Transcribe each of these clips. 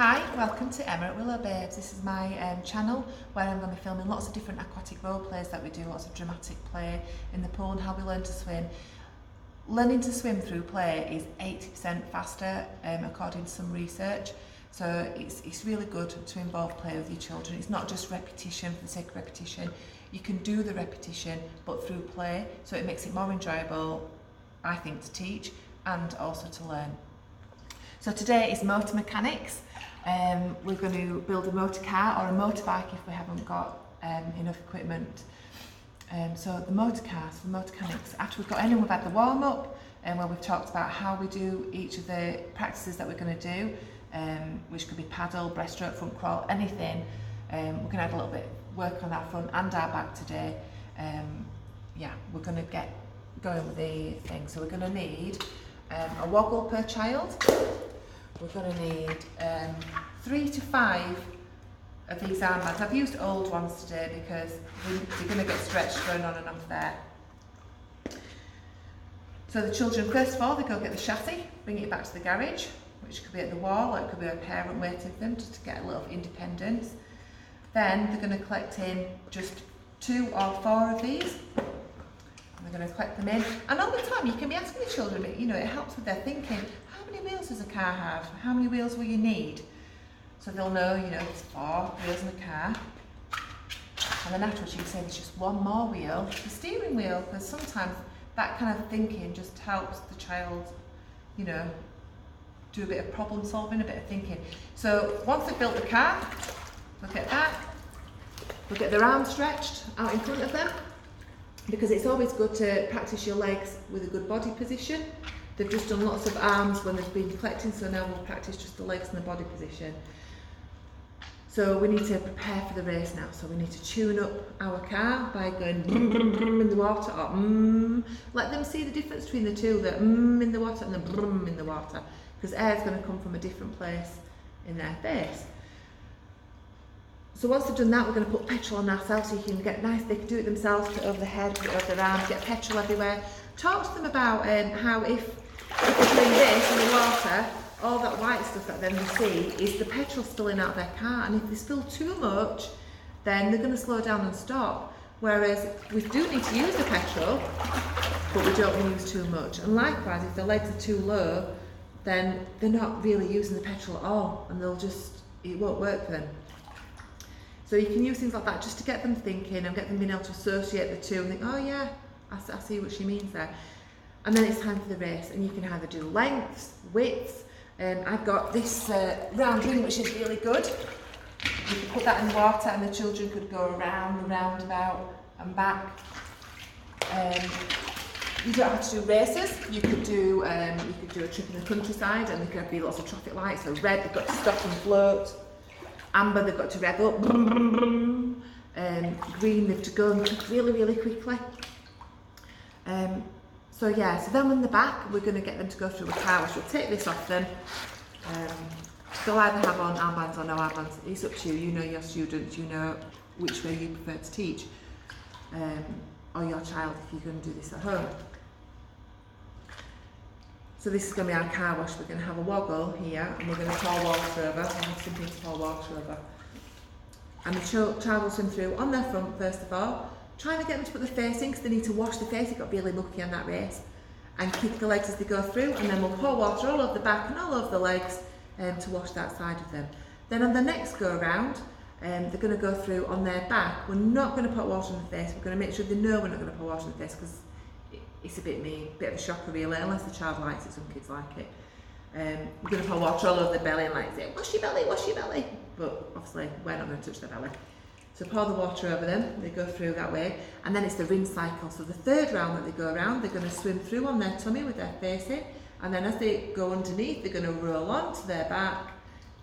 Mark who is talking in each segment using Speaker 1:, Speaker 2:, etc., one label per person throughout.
Speaker 1: Hi, welcome to Emma at Willow Babes. This is my channel where I'm going to be filming lots of different aquatic role plays that we do, lots of dramatic play in the pool and how we learn to swim. Learning to swim through play is 80% faster according to some research, so it's really good to involve play with your children. It's not just repetition for the sake of repetition. You can do the repetition but through play, so it makes it more enjoyable, I think, to teach and also to learn. So today is motor mechanics. We're going to build a motor car or a motorbike if we haven't got enough equipment. So the motor cars, the motor mechanics, after we've got in and we've had the warm up where we've talked about how we do each of the practices that we're going to do, which could be paddle, breaststroke, front crawl, anything. We're going to have a little bit of work on that front and our back today. Yeah, we're going to get going with the thing. So we're going to need a woggle per child. We're going to need 3 to 5 of these armbands. I've used old ones today because they're going to get stretched going on and off there. So the children, first of all, they go get the chassis, bring it back to the garage, which could be at the wall or it could be a parent waiting for them just to get a little independence. Then they're going to collect in just 2 or 4 of these. We're going to collect them in, and all the time you can be asking the children, you know, it helps with their thinking, how many wheels does a car have? How many wheels will you need? So they'll know, you know, there's 4 wheels in a car. And then afterwards you can say there's just 1 more wheel, the steering wheel, because sometimes that kind of thinking just helps the child, you know, do a bit of problem solving, a bit of thinking. So once they've built the car, look at that, look at their arms stretched out in front of them, because it's always good to practice your legs with a good body position. They've just done lots of arms when they've been collecting, so now we'll practice just the legs and the body position. So we need to prepare for the race now, so we need to tune up our car by going brum, brum, brum in the water, or let them see the difference between the two, the in the water and the brum in the water, because air is going to come from a different place in their face. So once they've done that, we're going to put petrol on ourselves so you can get nice, they can do it themselves, put it over the head, put it over their arms, get petrol everywhere. Talk to them about how if they're doing this in the water, all that white stuff that then they see is the petrol spilling out of their car, and if they spill too much, then they're going to slow down and stop. Whereas we do need to use the petrol, but we don't want to use too much. And likewise, if their legs are too low, then they're not really using the petrol at all, and it won't work for them. So you can use things like that just to get them thinking and get them being able to associate the two and think, oh yeah, I see what she means there. And then it's time for the race, and you can either do lengths, widths. I've got this round ring which is really good. You can put that in the water and the children could go around the roundabout and back. You don't have to do races. You could do a trip in the countryside, and there could be lots of traffic lights. So red, they've got to stop and float. Amber, they've got to rev up. Brum, brum, brum. Green, they've to go really, really quickly. So yeah, so then in the back, we're going to get them to go through a car wash. We'll take this off them. They'll either have on armbands or no armbands. It's up to you. You know your students, you know which way you prefer to teach. Or your child if you're going to do this at home. So this is going to be our car wash. We're going to have a woggle here, and we're going to pour water over. We'll have something to pour water over. And the child will swim through on their front first of all. Trying to get them to put the face in because they need to wash the face. You've got really lucky on that race. And kick the legs as they go through, and then we'll pour water all over the back and all over the legs to wash that side of them. Then on the next go around, they're going to go through on their back. We're not going to put water on the face. We're going to make sure they know we're not going to put water on the face because it's a bit of a shocker really, unless the child likes it. Some kids like it. We're going to pour water all over the belly and like say, wash your belly, wash your belly. But obviously we're not going to touch their belly. So pour the water over them, they go through that way, and then it's the rinse cycle. So the third round that they go around, they're going to swim through on their tummy with their face in, and then as they go underneath, they're going to roll onto their back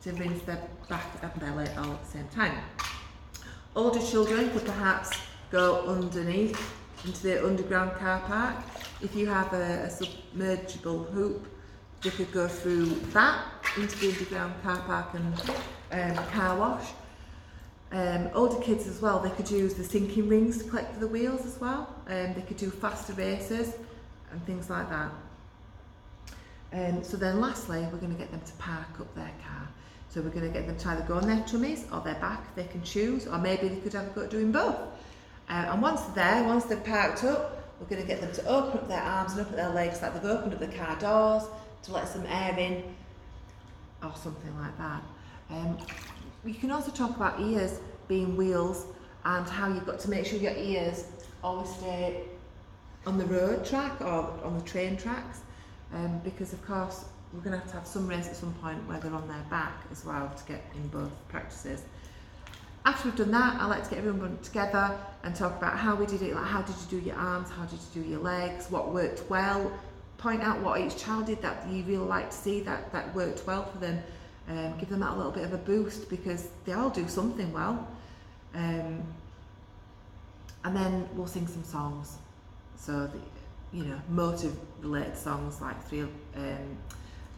Speaker 1: to rinse their back and belly all at the same time. Older children could perhaps go underneath into the underground car park. If you have a submergible hoop, they could go through that into the underground car park and car wash. Older kids as well, they could use the sinking rings to collect for the wheels as well. They could do faster races and things like that. So then lastly, we're going to get them to park up their car. So we're going to get them to either go on their tummies or their back, they can choose, or maybe they could have a go at doing both. And once they're there, once they're parked up, we're going to get them to open up their arms and open their legs like they've opened up the car doors to let some air in, or something like that. You can also talk about ears being wheels and how you've got to make sure your ears always stay on the road track or on the train tracks, because of course we're going to have some race at some point where they're on their back as well to get in both practices. After we've done that, I like to get everyone together and talk about how we did it, like how did you do your arms, how did you do your legs, what worked well, point out what each child did that you really like to see that worked well for them, give them that a little bit of a boost because they all do something well. And then we'll sing some songs, so motive related songs like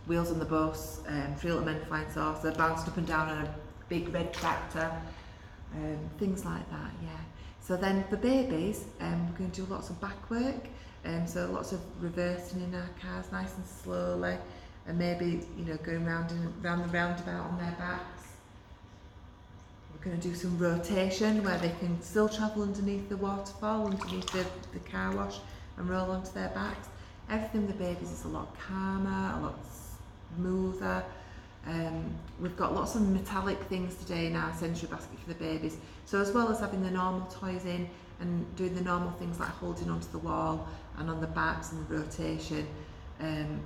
Speaker 1: Wheels on the Bus, Three Little Men Flying Saucer, bouncing up and down on a big red tractor, things like that, yeah. So then for babies, we're going to do lots of back work, so lots of reversing in our cars nice and slowly, and maybe going round the roundabout on their backs. We're going to do some rotation where they can still travel underneath the waterfall, underneath the car wash, and roll onto their backs. Everything with the babies is a lot calmer, a lot smoother. We've got lots of metallic things today in our sensory basket for the babies. So as well as having the normal toys in and doing the normal things like holding onto the wall and on the backs and the rotation, and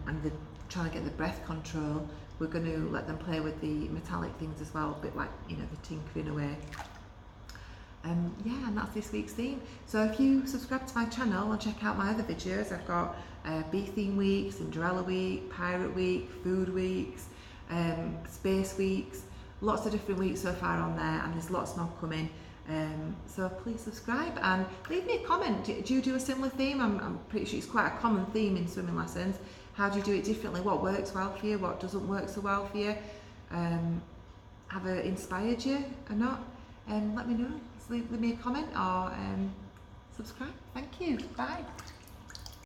Speaker 1: trying to get the breath control, we're going to let them play with the metallic things as well, a bit like the tinkering away. Yeah, and that's this week's theme. So if you subscribe to my channel and check out my other videos, I've got Bee Theme Week, Cinderella Week, Pirate Week, Food Weeks, Space Weeks, lots of different weeks so far on there, and there's lots more coming. So please subscribe and leave me a comment. Do you do a similar theme? I'm pretty sure it's quite a common theme in swimming lessons. How do you do it differently? What works well for you? What doesn't work so well for you? Have it inspired you or not? Let me know. Leave me a comment or subscribe. Thank you. Bye.